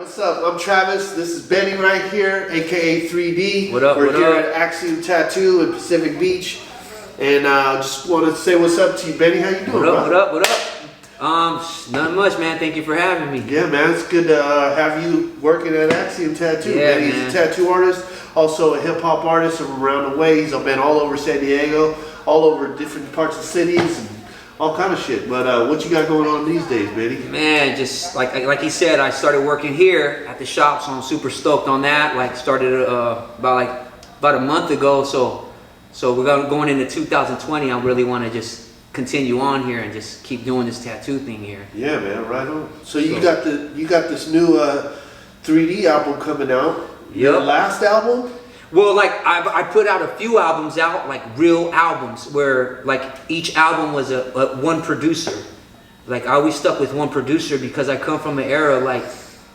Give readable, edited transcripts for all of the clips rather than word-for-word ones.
What's up? I'm Travis. This is Benny right here, aka 3D. What up? We're what here up? at Axiom Tattoo in Pacific Beach, and just want to say what's up to you, Benny. How you doing, What up? bro? What up? What up? Nothing much, man. Thank you for having me. Yeah, man. It's good to have you working at Axiom Tattoo. Yeah, Benny's man. a tattoo artist, also a hip hop artist from around the way. He's been all over San Diego, all over different parts of cities, and all kind of shit. But what you got going on these days, Benny? Man, just like he said, I started working here at the shop, so I'm super stoked on that. Like started about a month ago, so we're going into 2020. I really want to just continue on here and just keep doing this tattoo thing here. Yeah, man, right on. So you got this new 3D album coming out. Your Yep. last album? Well, like I put out a few albums out, like real albums, where like each album was a one producer. Like I always stuck with one producer because I come from an era like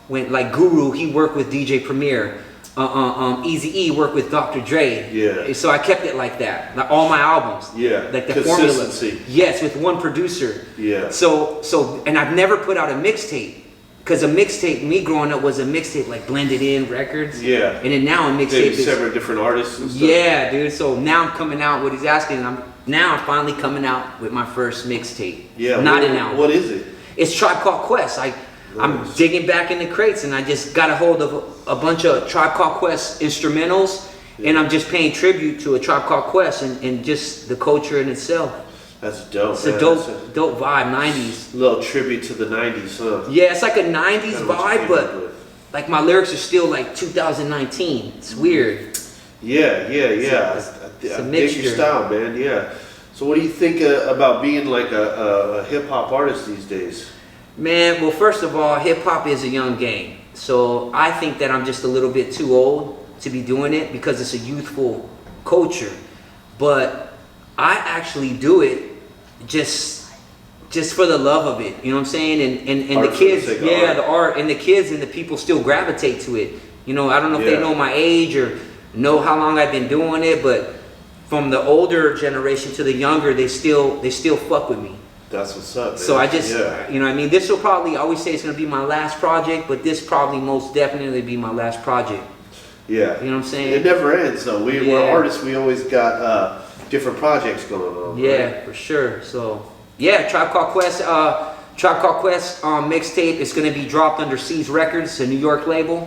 when like Guru, he worked with DJ Premier, Eazy-E worked with Dr. Dre. Yeah. So I kept it like that. Like all my albums. Yeah. Like the Consistency. formula. Yes, with one producer. Yeah. So and I've never put out a mixtape. Because a mixtape, me growing up, was a mixtape like blended in records. Yeah. And then now a mixtape Maybe is several different artists and stuff. yeah, dude. So now I'm coming out. What he's asking, I'm finally coming out with my first mixtape. Yeah. Not an album. What is it? It's Tribe Called Quest. I'm Nice. digging back in the crates, and I just got a hold of a bunch of Tribe Called Quest instrumentals, and I'm just paying tribute to a Tribe Called Quest and just the culture in itself. That's dope. It's man. a That's dope vibe, 90s. a little tribute to the 90s, huh? Yeah, it's like a 90s Kinda what vibe, you but came up with. like my lyrics are still like 2019. It's weird. Yeah. It's I a dig your mixture. style, man. Yeah. So what do you think about being like a hip hop artist these days? Man, well, first of all, hip hop is a young game. So I think that I'm just a little bit too old to be doing it because it's a youthful culture. But I actually do it just for the love of it. You know what I'm saying? And Art the for the kids, sake of yeah, art. the art and the kids and the people still gravitate to it. You know, I don't know if Yeah. they know my age or know how long I've been doing it, but from the older generation to the younger, they still fuck with me. That's what's up, man. So I just, Yeah. you know what I mean? This will probably, I always say it's going to be my last project, but this probably most definitely be my last project. Yeah. You know what I'm saying? It never ends though. We're Yeah. artists, we always got different projects going on. Yeah, right? for sure. So, yeah, Tribe Called Quest mixtape is going to be dropped under C's Records, a New York label.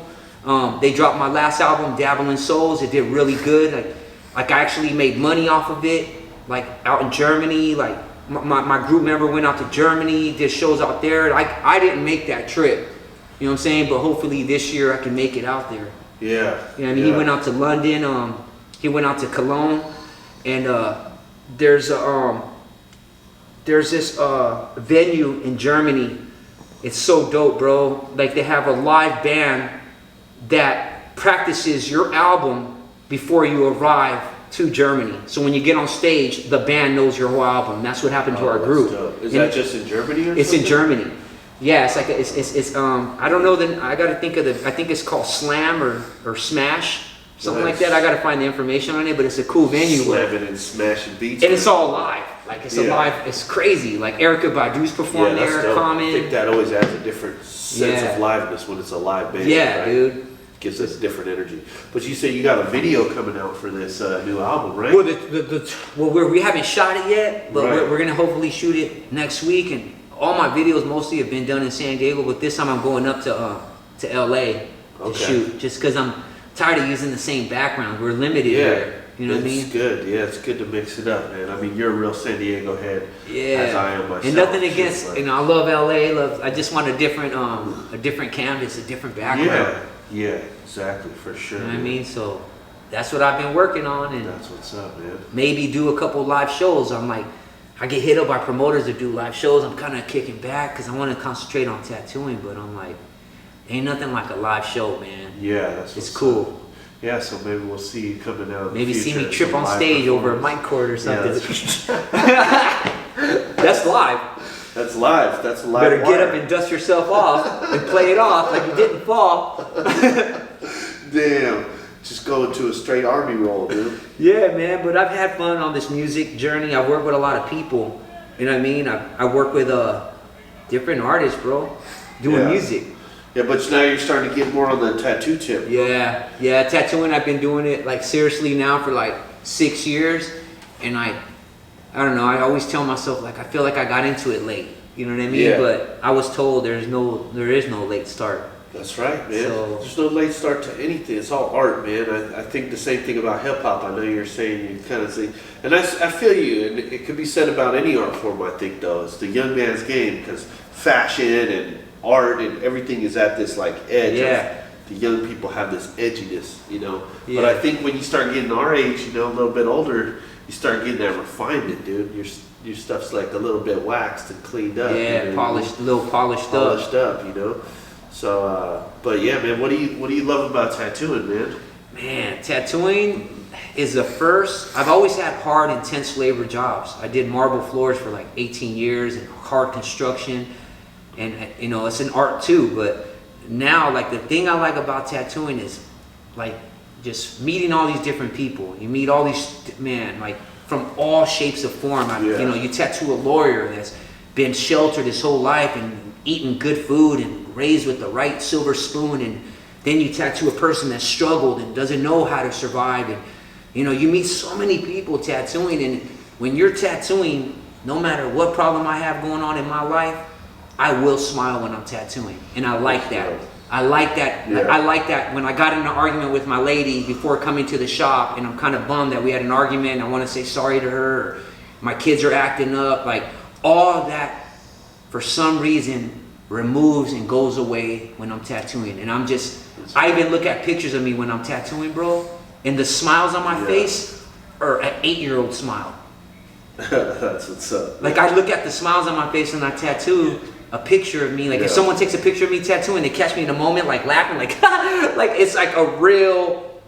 They dropped my last album, Dabbling Souls. It did really good. Like I actually made money off of it, like out in Germany. Like my group member went out to Germany, did shows out there. Like I didn't make that trip, you know what I'm saying? But hopefully this year I can make it out there. Yeah. You know what I mean? Yeah. He went out to London, he went out to Cologne, and there's this venue in Germany. It's so dope, bro. Like they have a live band that practices your album before you arrive to Germany. So when you get on stage, the band knows your whole album. That's what happened to our that's group. dope. Is And that just in Germany or it's something? in Germany. Yeah, it's like it's I don't know I gotta think of I think it's called Slam or Smash, something like Nice. that. I gotta find the information on it, but it's a cool venue. Slamming and smashing beats. And it's all live. Like it's a Yeah. live, it's crazy. Like Erykah Badu's performed that's there, dope. I Common. think that always adds a different sense Yeah. of liveness when it's a live band. Yeah, right? dude. Gives us different energy. But you say you got a video coming out for this new album, right? Well, we haven't shot it yet, but Right. we're gonna hopefully shoot it next week. And all my videos mostly have been done in San Diego, but this time I'm going up to LA to Okay. shoot, just because I'm tired of using the same background. We're limited here. You know what I mean? It's good. Yeah, it's good to mix it up, man. I mean, you're a real San Diego head, Yeah. as I am myself. And nothing It's against, like- you know, I love LA. I just want a different canvas, a different background. Yeah, exactly, for sure. You know what I man. mean? So that's what I've been working on, and That's what's up, man. maybe do a couple live shows. I'm like, I get hit up by promoters to do live shows. I'm kind of kicking back because I want to concentrate on tattooing, but I'm like, ain't nothing like a live show, man. Yeah, that's It's what's cool. up. Yeah, so maybe we'll see you coming out. In Maybe the see future me as trip a on live stage over a performance. mic cord or something. Yeah, That's live. that's live. That's live. Better get wire. up and dust yourself off and play it off like you didn't fall. Damn. Just go into a straight army roll, dude. Yeah, man, but I've had fun on this music journey. I've worked with a lot of people. You know what I mean? I work with different artists, bro, doing Yeah. music. Yeah, but now you're starting to get more on the tattoo tip. Yeah, tattooing. I've been doing it like seriously now for like 6 years, and I don't know. I always tell myself like I feel like I got into it late. You know what I mean? Yeah. But I was told there is no late start. That's right, man. So- There's no late start to anything. It's all art, man. I think the same thing about hip hop. I know you're saying you kind of say, and I feel you. And it could be said about any art form. I think though, it's the young man's game because fashion and art and everything is at this like edge. Yeah. The young people have this edginess, you know. Yeah. But I think when you start getting our age, you know, a little bit older, you start getting that refinement, dude. Your stuff's like a little bit waxed and cleaned up. Yeah, you know? polished, a little polished Up, you know. So, but yeah, man, what do you love about tattooing, man? Man, tattooing is the first. I've always had hard, intense labor jobs. I did marble floors for like 18 years and hard construction, and you know it's an art too. But now, like the thing I like about tattooing is like just meeting all these different people. You meet all these like from all shapes of form. You know, you tattoo a lawyer that's been sheltered his whole life and eating good food and raised with the right silver spoon, and then you tattoo a person that struggled and doesn't know how to survive, and you know you meet so many people tattooing, and when you're tattooing, no matter what problem I have going on in my life, I will smile when I'm tattooing, and I like that. I like that. Yeah. I like that when I got in an argument with my lady before coming to the shop, and I'm kind of bummed that we had an argument. I want to say sorry to her. Or my kids are acting up. Like all that, for some reason, removes and goes away when I'm tattooing. And I even look at pictures of me when I'm tattooing, bro, and the smiles on my face are an 8-year-old smile. That's what's up. Like I look at the smiles on my face when I tattoo a picture of me. Like if someone takes a picture of me tattooing, they catch me in a moment, like laughing, like like it's like a real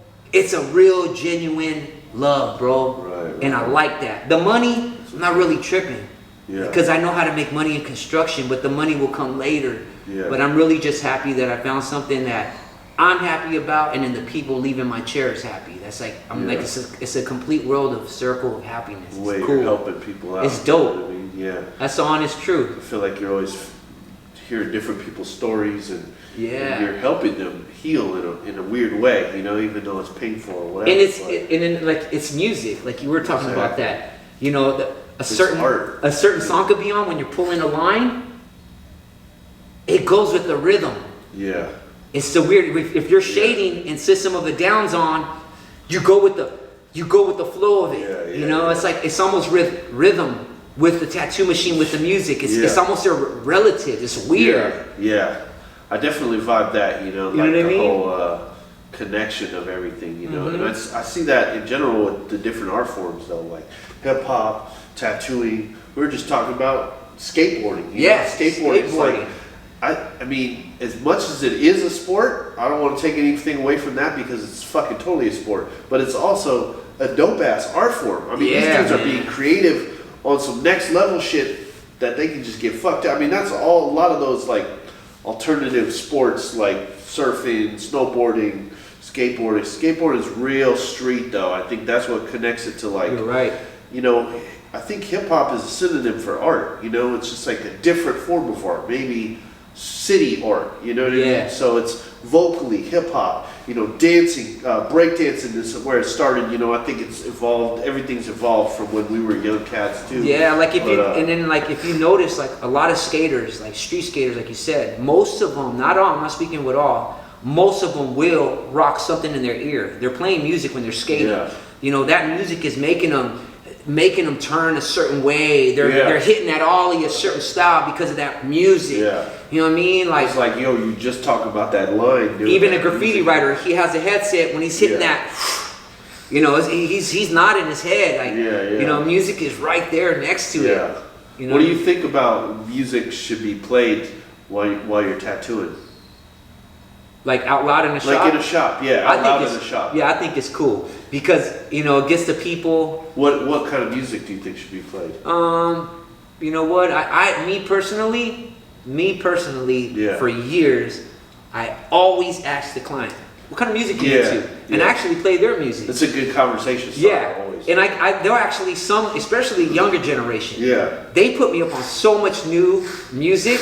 genuine love, bro. Right. And I like that. The money, I'm not really tripping. Yeah. Because I know how to make money in construction, but the money will come later. Yeah. But I'm really just happy that I found something that I'm happy about, and then the people leaving my chair is happy. That's like like it's a complete world of circle of happiness. The way It's cool. you're helping people out. It's dope. You know what I mean? Yeah. That's the honest I truth. feel like you're always hearing different people's stories and you're helping them heal in a weird way, you know, even though it's painful or whatever. And like it's music, like you were talking about that. You know, a certain song could be on when you're pulling a line. It goes with the rhythm. Yeah. It's so weird. If you're shading and System of a Down's on, you go with the flow of it. You know, it's like it's almost rhythm with the tattoo machine with the music. It's almost a relative. It's weird. Yeah. I definitely vibe that, you know, like know what I the mean? whole connection of everything, you know. And I see that in general with the different art forms though, like hip hop, tattooing. We were just talking about skateboarding. You know? Skateboarding. It's like, I mean, as much as it is a sport, I don't want to take anything away from that because it's fucking totally a sport. But it's also a dope ass art form. I mean, these dudes are being creative on some next level shit that they can just get fucked up. I mean, that's a lot of those like alternative sports like surfing, snowboarding, skateboarding. Skateboarding is real street though. I think that's what connects it to like. You're right. You know, I think hip hop is a synonym for art. You know, it's just like a different form of art. Maybe city art, you know what I mean? So it's vocally hip hop, you know, dancing, breakdancing is where it started. You know, I think it's evolved. Everything's evolved from when we were young cats too. Yeah, like if you notice, like a lot of skaters, like street skaters, like you said, most of them, not all, I'm not speaking with all, most of them will rock something in their ear. They're playing music when they're skating. Yeah. You know, that music is making them turn a certain way. They're hitting that ollie a certain style because of that music. Yeah. You know what I mean? Like it's like, yo, you just talk about that line, dude. Even a graffiti writer, he has a headset when he's hitting that. You know, he's nodding his head. Like you know, music is right there next to it. You know? What do you think about music should be played while you're tattooing? Like out loud in a shop? Like in a shop, out loud in a shop. Yeah, I think it's cool because you know it gets the people. What kind of music do you think should be played? You know what? Me personally, for years, I always ask the client, "What kind of music you into?" And I actually play their music. It's a good conversation starter always. And they're actually especially younger generation. Yeah. They put me up on so much new music.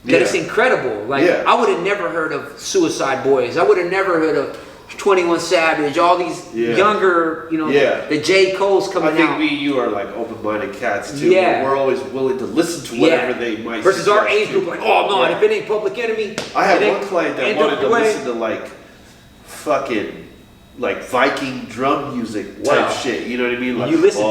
that it's incredible. Like I would have never heard of Suicide Boys. I would have never heard of 21 Savage. All these younger, you know, the J. Cole's coming out. I think me and you are like open-minded cats too. Yeah. We're always willing to listen to whatever they might. Versus our age group, like, oh no, if it ain't Public Enemy. I had one client that wanted to listen to like fucking like Viking drum music type shit. You know what I mean? Like, you listen to it.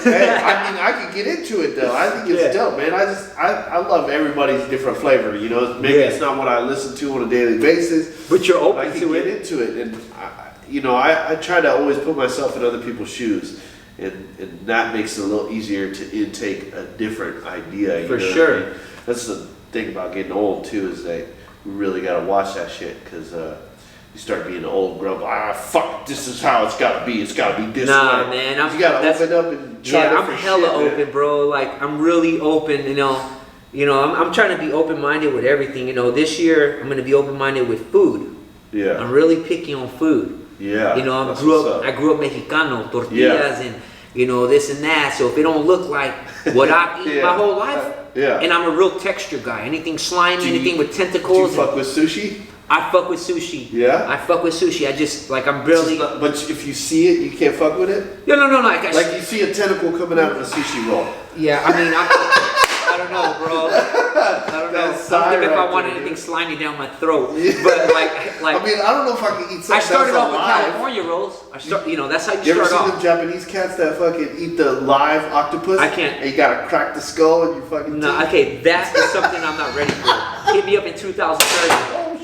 Hey, I mean, I can get into it though. I think it's dope, man. I love everybody's different flavor. You know, maybe it's not what I listen to on a daily basis, but you're open to it. I can get into it, and I try to always put myself in other people's shoes, and that makes it a little easier to intake a different idea. For sure. I mean? That's the thing about getting old too, is that you really gotta watch that shit, because you start being old grump. Fuck, this is how it's gotta be. It's gotta be this way. Nah, man. You gotta open up and try I'm hella open, man. bro. Like, I'm really open, you know. I'm trying to be open-minded with everything. You know, this year, I'm gonna be open-minded with food. Yeah. I'm really picky on food. Yeah. You know, I grew up Mexicano, tortillas, and, you know, this and that. So if it don't look like what I've eaten my whole life, and I'm a real texture guy. Anything slimy, anything with tentacles. Do you fuck with sushi? I fuck with sushi. Yeah? I fuck with sushi. I just, like, I'm barely... But if you see it, you can't fuck with it? No. Like you see a tentacle coming out of a sushi roll. Yeah, I mean, I don't know, bro. I don't know. I don't think if I want anything slimy down my throat. Yeah. But, like... I mean, I don't know if I can eat something. I started off with California rolls. You know, that's how you start off. You ever seen them Japanese cats that fucking eat the live octopus? I can't. And you gotta crack the skull and you fucking... No, okay, that is something I'm not ready for. Hit me up in 2030.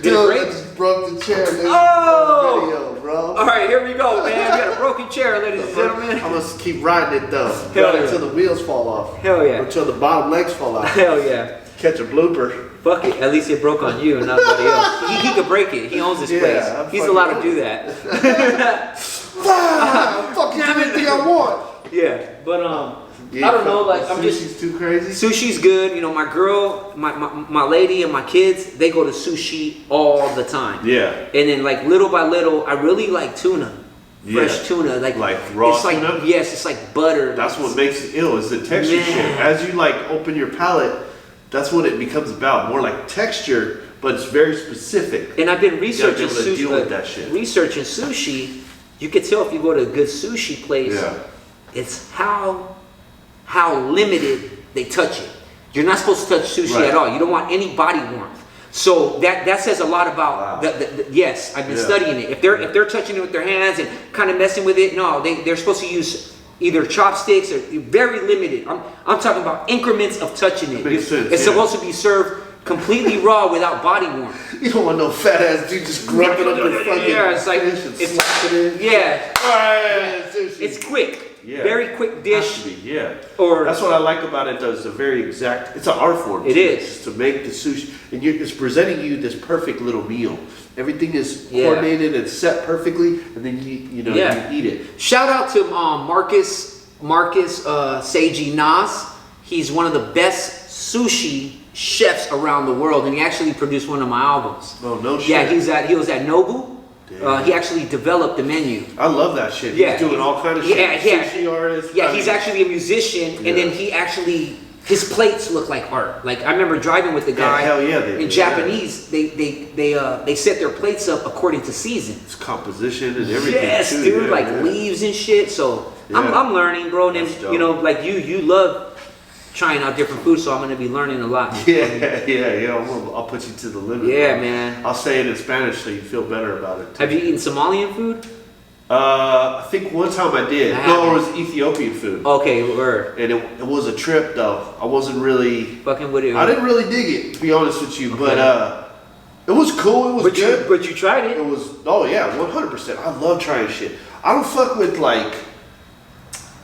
Dude, I just broke the chair, dude. Oh! Video, bro. All right, here we go, man. We got a broken chair, ladies and gentlemen. I'm gonna keep riding it though. Hell yeah. Until the wheels fall off. Hell yeah. Until the bottom legs fall out. Hell yeah. Catch a blooper. Fuck it. At least it broke on you and not nobody else. He could break it. He owns this place. He's allowed to do that. Fucking anything I want. Yeah, but I don't know. Like, I'm just sushi's too crazy. Sushi's good. You know, my girl, my lady, and my kids, they go to sushi all the time. Yeah. And then, like, little by little, I really like tuna. Fresh tuna, like raw it's like, tuna. Yes, it's like butter. That's what makes it ill, is the texture shit. As you like open your palate, that's what it becomes about. More like texture, but it's very specific. And I've been researching sushi. Deal with that shit. Researching sushi, you can tell if you go to a good sushi place. Yeah. It's how limited they touch it. You're not supposed to touch sushi at all. You don't want any body warmth. So that says a lot about yes, I've been studying it. If they're touching it with their hands and kind of messing with it, no, they're supposed to use either chopsticks or very limited. I'm talking about increments of touching it. It's supposed to be served completely raw without body warmth. You don't want no fat ass dude just grubbing up your fucking it's like it's quick. Yeah. Very quick dish. Or that's what I like about it though, it's a very exact, it's an art form. It is. To make the sushi, and it's presenting you this perfect little meal. Everything is coordinated and set perfectly, and then you eat it. Shout out to Marcus Seiji Nas. He's one of the best sushi chefs around the world, and he actually produced one of my albums. Oh, no shit. Yeah, he was at Nobu. He actually developed the menu. I love that shit. He's doing all kind of shit. Sushi artist. Yeah, he's actually a musician, and then his plates look like art. Like, I remember driving with the guy. In Japanese, they set their plates up according to season. It's composition and everything. Yes, too. dude, leaves and shit. So I'm learning, bro. And then, you know, like you love trying out different food, so I'm gonna be learning a lot. I'll put you to the limit. Yeah, bro. Man. I'll say it in Spanish so you feel better about it too. Have you eaten Somalian food? I think one time I did. No, it was Ethiopian food. Okay, word. And it was a trip though. I wasn't really fucking with it. I didn't really dig it, to be honest with you. Okay. But it was cool. It was good. But you tried it. It was 100%. I love trying shit. I don't fuck with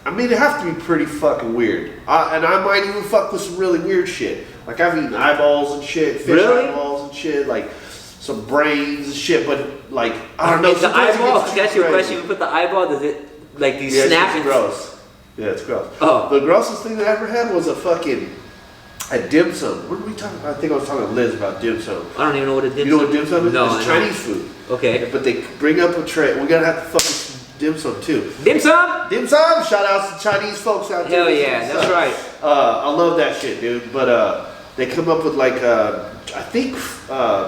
I mean, it have to be pretty fucking weird. And I might even fuck with some really weird shit. Like, I've eaten eyeballs and shit, fish eyeballs and shit, like some brains and shit, but like, I don't know. Is the eyeball, that's your question, you put the eyeball, does it, like, do you snap it? It's gross. Yeah, it's gross. Oh. The grossest thing that I ever had was a dim sum. What were we talking about? I think I was talking to Liz about dim sum. I don't even know what a dim sum is. You know what dim sum is? No, it's Chinese food. Okay. But they bring up a tray. We're gonna have to fucking dim sum too. Dim sum? Dim sum. Shout outs to Chinese folks out there. Hell yeah, that's right. I love that shit, dude. But they come up with like I think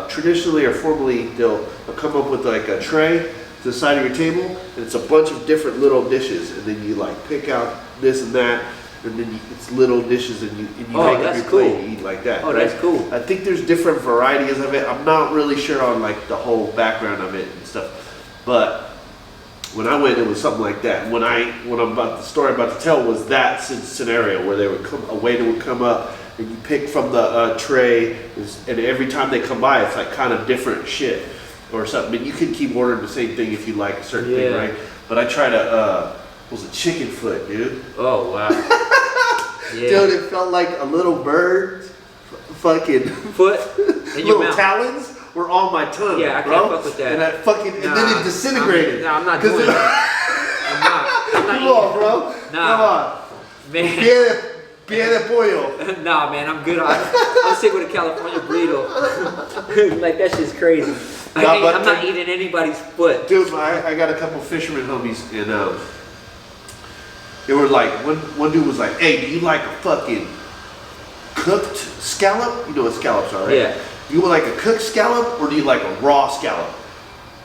traditionally or formally they'll come up with like a tray to the side of your table, and it's a bunch of different little dishes, and then you like pick out this and that, and then it's little dishes, and you make up your plate and you eat like that. Oh, right? That's cool. I think there's different varieties of it. I'm not really sure on like the whole background of it and stuff, but when I went, it was something like that. When I'm about the story I'm about to tell was that scenario where they would come, a waiter would come up and you pick from the tray, and every time they come by, it's like kind of different shit or something. And you can keep ordering the same thing if you like a certain thing, right? But I tried was a chicken foot, dude. Oh wow. Yeah. Dude, it felt like a little bird's fucking foot in your little mouth. Talons were on my tongue. Yeah, I bro. can't fuck with that. And I fucking and then it disintegrated. I'm not doing that. I'm not Come on, bro. Nah. Come on. Man. Pie de pollo. Nah, man, I'm good. I'm sick with a California burrito. Like that shit's crazy. I'm not eating anybody's foot. Dude, I got a couple fisherman homies, and they were like, one dude was like, "Hey, do you like a fucking cooked scallop? You know what scallops are, right? Yeah. Do you like a cooked scallop, or do you like a raw scallop?"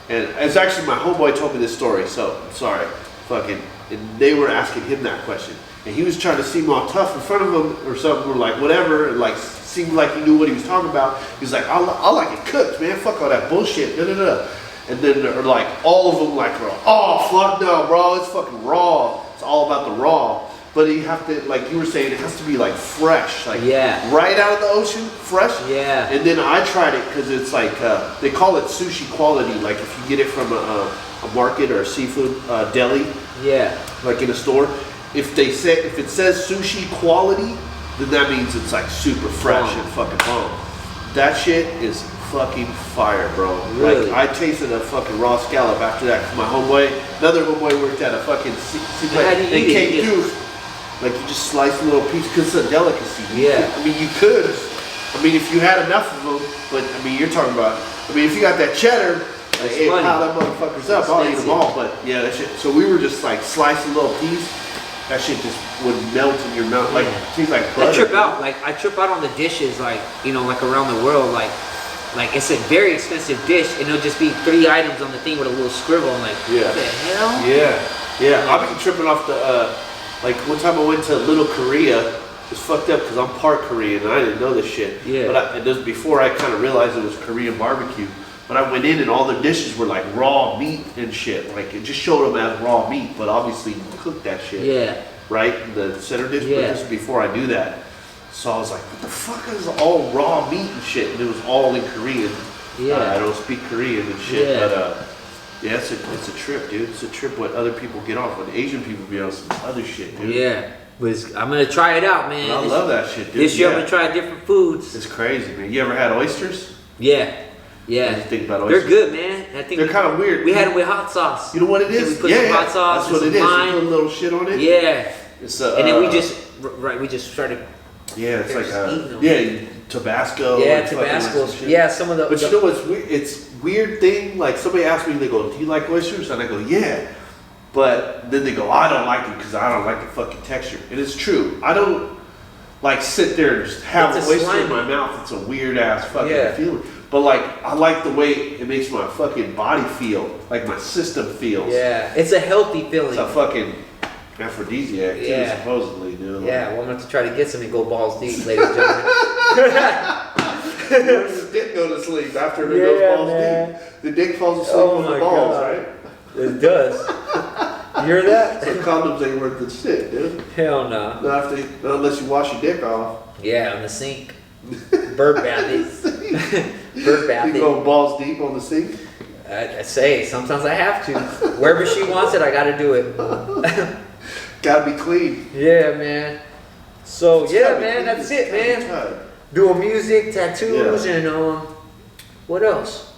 And it's actually my homeboy told me this story, so I'm sorry, fucking. And they were asking him that question, and he was trying to seem all tough in front of them or something, or like whatever, and like seemed like he knew what he was talking about. He's like, I like it cooked, man. Fuck all that bullshit. Da da da. And then they're like, all of them like, oh fuck no, bro, it's fucking raw. It's all about the raw. But you have to, like you were saying, it has to be like fresh, like right out of the ocean, fresh. Yeah. And then I tried it because it's like they call it sushi quality. Like if you get it from a market or a seafood deli, like in a store, if it says sushi quality, then that means it's like super fresh and fucking bomb. That shit is fucking fire, bro. Really? Like I tasted a fucking raw scallop after that. Cause my homeboy, another homeboy worked at a fucking seafood. They came through. Like you just slice a little piece because it's a delicacy. Yeah. I mean, you could. I mean, if you had enough of them, but I mean, you're talking about. I mean, if you got that cheddar, like, hey, pile them motherfuckers up. I'll eat them all. But yeah, that shit. So we were just like slicing a little piece. That shit just would melt in your mouth. Like it tastes like butter. I trip out on the dishes, like you know, like around the world, like it's a very expensive dish, and it'll just be 3 items on the thing with a little scribble. I'm like, what the hell? Yeah. I've been tripping off the. Like one time I went to Little Korea, it was fucked up because I'm part Korean and I didn't know this shit. Yeah. But it was before I kind of realized it was Korean barbecue. But I went in and all the dishes were like raw meat and shit. Like it just showed them as raw meat, but obviously you cook that shit. Yeah. Right? The center dish. Yeah. But this was before I knew that. So I was like, what the fuck is all raw meat and shit? And it was all in Korean. Yeah. I don't speak Korean and shit, but yeah, it's a trip, dude. It's a trip what other people get off. When Asian people get on some other shit, dude. Yeah. I'm going to try it out, man. I love that shit, dude. This year I'm going to try different foods. It's crazy, man. You ever had oysters? Yeah. Yeah. What do you think about oysters? They're good, man. I think they're kind of weird. We had them with hot sauce. You know what it is? We put some hot sauce. That's what it is. You put a little shit on it. Yeah. It's and then we just started. Yeah, it's like Tabasco. Yeah, Tabasco. Yeah, some of the. But you know what's weird? It's weird thing. Like somebody asked me, they go, "Do you like oysters?" And I go, "Yeah." But then they go, "I don't like them because I don't like the fucking texture." And it's true. I don't like sit there and just have an oyster in my mouth. It's a weird ass fucking feeling. But like, I like the way it makes my fucking body feel, like my system feels. Yeah, it's a healthy feeling. It's a fucking aphrodisiac too, supposedly, dude. Yeah, well, I'm going to try to get some and go balls deep, ladies and gentlemen. The dick go to sleep after it goes balls deep. The dick falls asleep with the balls, right? It does. You hear that? So condoms ain't worth the shit, dude. Hell no. Not unless you wash your dick off. Yeah, on the sink. Bird bathing. Bird bathing. You go balls deep on the sink? I say, sometimes I have to. Wherever she wants it, I got to do it. Gotta be clean. Yeah, man. So, man, that's it, man. Doing music, tattoos, and what else?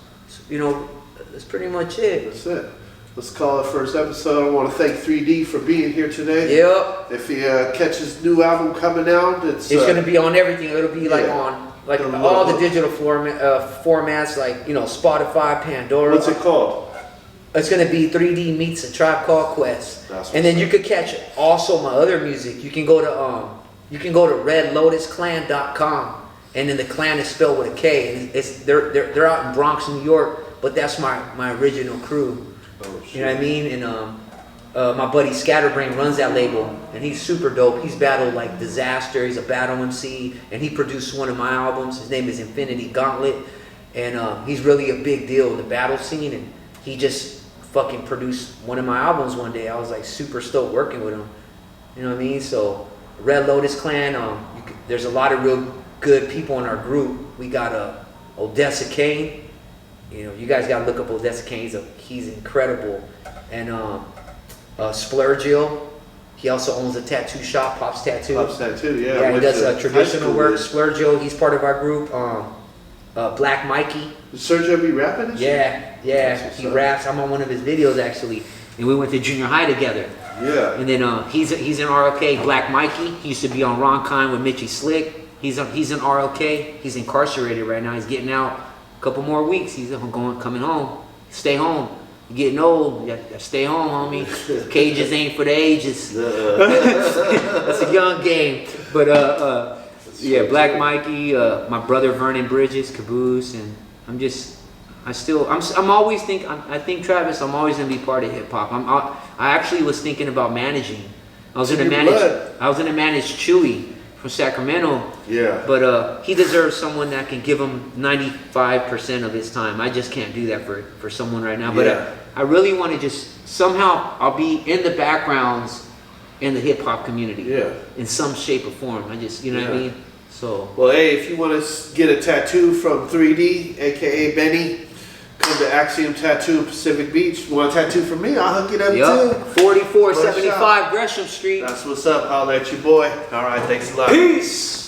You know, that's pretty much it. That's it. Let's call it first episode. I want to thank 3D for being here today. Yep. If he catches new album coming out, it's going to be on everything. It'll be like on all the digital formats, like Spotify, Pandora. What's it called? It's gonna be 3D meets A Tribe Called Quest, and then you could catch also my other music. You can go to redlotusclan.com, and then the clan is spelled with a K. And they're out in Bronx, New York, but that's my original crew. Oh, shit. You know what I mean? And my buddy Scatterbrain runs that label, and he's super dope. He's battled like Disaster. He's a battle MC, and he produced one of my albums. His name is Infinity Gauntlet, and he's really a big deal in the battle scene. And he just fucking produced one of my albums one day. I was like super stoked working with him. You know what I mean? So Red Lotus Clan. There's a lot of real good people in our group. We got Odessa Kane. You know, you guys gotta look up Odessa Kane. He's incredible. And Splurgio. He also owns a tattoo shop, Pop's Tattoo. Pop's Tattoo, yeah. Yeah, he does traditional work. Splurgio, he's part of our group. Black Mikey. Did Sergio be rapping and shit? Yeah. He raps. I'm on one of his videos actually, and we went to junior high together. Yeah. And then he's in RLK. Black Mikey. He used to be on Ron Kine with Mitchie Slick. He's in RLK. He's incarcerated right now. He's getting out a couple more weeks. He's coming home. Stay home. You're getting old. You gotta stay home, homie. Cages ain't for the ages. That's a young game. But yeah, Black Mikey, my brother Vernon Bridges, Caboose, and I'm always think, I think Travis, I'm always gonna be part of hip hop. I actually was thinking about managing. I was gonna manage Chewy from Sacramento. Yeah. But he deserves someone that can give him 95% of his time. I just can't do that for someone right now. But Yeah. I really want to just somehow I'll be in the backgrounds in the hip hop community. Yeah. In some shape or form. I just, you know what I mean? So. Well, hey, if you want to get a tattoo from 3D, aka Benny, come to Axiom Tattoo in Pacific Beach. Want a tattoo from me? I'll hook it up too. 4475 Gresham Street. That's what's up. Holla at your boy. All right, thanks a lot. Peace.